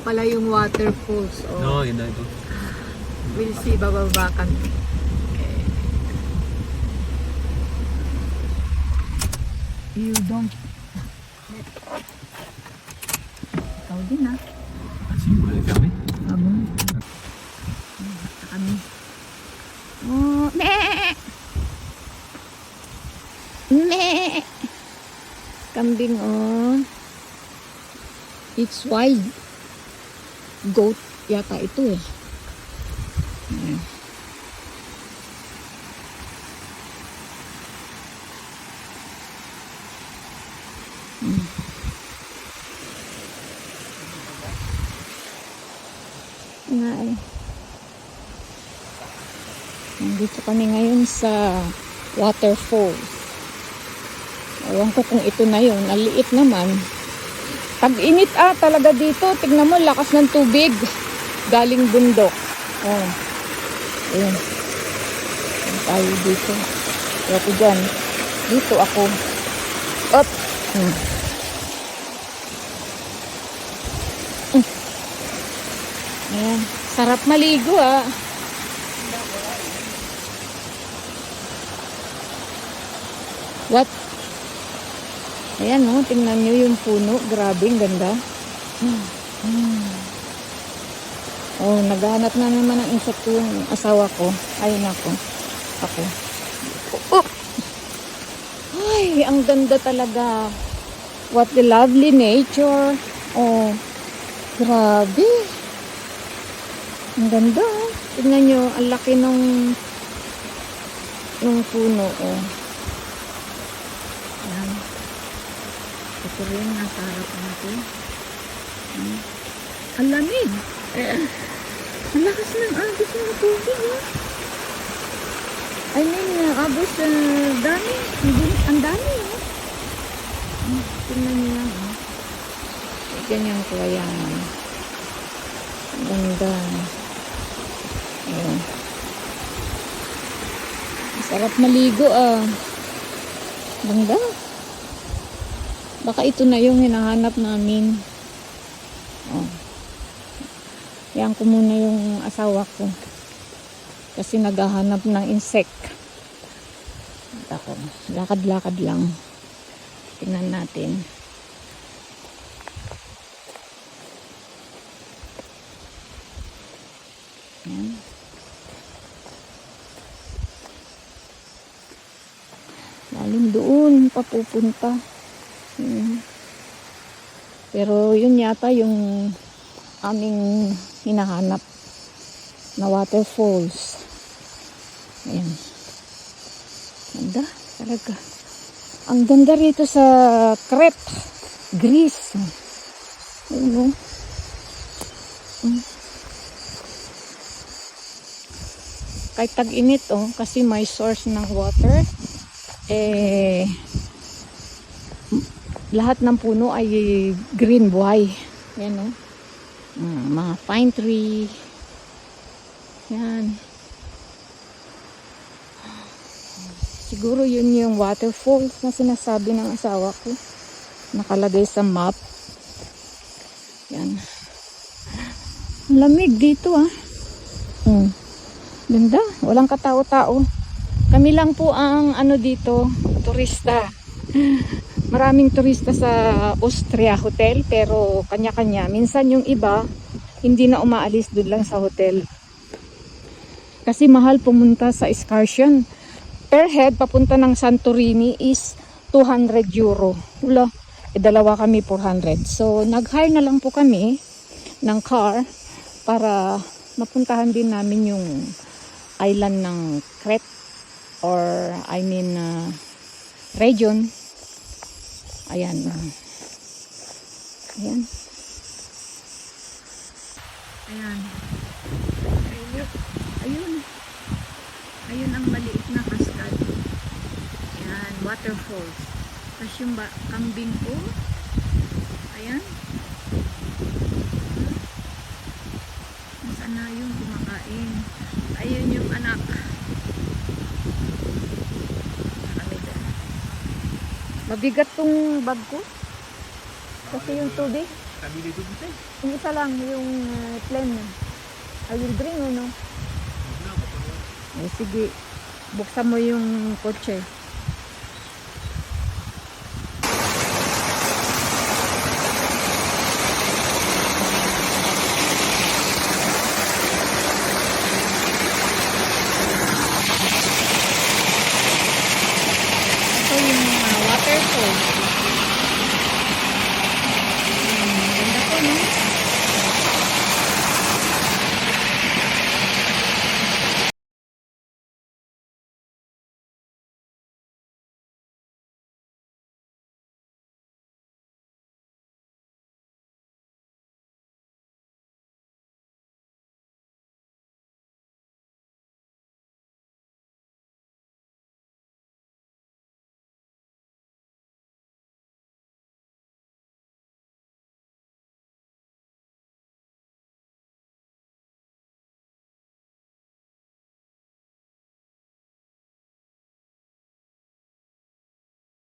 pala yung waterfalls. No, yun na ito. We'll see, bababa kami. Okay. You don't. Ikaw din ah. Simple kami. Abong. Kami. Oh, me. Me. Kambing oh. It's wild goat yata ito eh. Ayan. Nga eh. Nandito kami ngayon sa waterfall. Ewan ko kung ito na yun. Ang liit naman. Tag-init talaga dito. Tignan mo, lakas ng tubig. Galing bundok. Oh. Ayan. Ayan tayo dito. Ako dyan. Dito ako. Up. Ayan. Sarap maligo ah. What? Ayan o, tingnan nyo yung puno. Grabe, ang ganda. Oh, naghahanap na naman ng insekto yung asawa ko. Ayun ako. Ako. Oh! Ay, ang ganda talaga. What the lovely nature. Oh, grabe. Ang ganda. Tingnan nyo, ang laki nung puno. Oh. Ayan. Ito rin, nasa harap natin. Ang lamig. Ang lakas ng agos ng tubig. I mean, agos, dami. Ang dami. Tingnan nyo lang. Ganyan ko ayan. Ang ganda. Ayan. Sarap maligo ah. Ganda. Baka ito na yung hinahanap namin. Oh. Yan ko muna yung asawa ko. Kasi naghahanap ng insect. At ako, lakad-lakad lang. Tingnan natin. Yan. Lalim doon, papupunta. Pero yun yata yung aming hinahanap na waterfalls. Ayan. Ganda talaga. Ang ganda rito sa Crete, Greece. Ayun, kahit tag-init kasi may source ng water. Lahat ng puno ay green, buhay. Yan mga pine tree. Yan. Siguro yun yung waterfall na sinasabi ng asawa ko. Nakalagay sa map. Yan. Lamig dito Ganda. Walang katao-tao. Kami lang po ang dito, turista. Maraming turista sa Austria hotel pero kanya-kanya. Minsan yung iba hindi na umaalis doon lang sa hotel. Kasi mahal pumunta sa excursion. Per head papunta ng Santorini is 200 euro. Wala, dalawa kami 400. So nag-hire na lang po kami ng car para mapuntahan din namin yung island ng Crete or I mean region. Ayan. Ayan. Ayan. Ayun. Ayun ang maliit na cascade. Ayan, waterfalls. Tapos yung kambing ko. Ayan. Nasaan na yung kumakain. Ayun yung anak. Mabigat tong bag ko. Kasi yung tubig. Kabili ito dito. Yung isa lang, yung plain na. I will bring, ano? Eh, sige. Buksan mo yung kotse. Ito yung waterfall. Ganda po, no?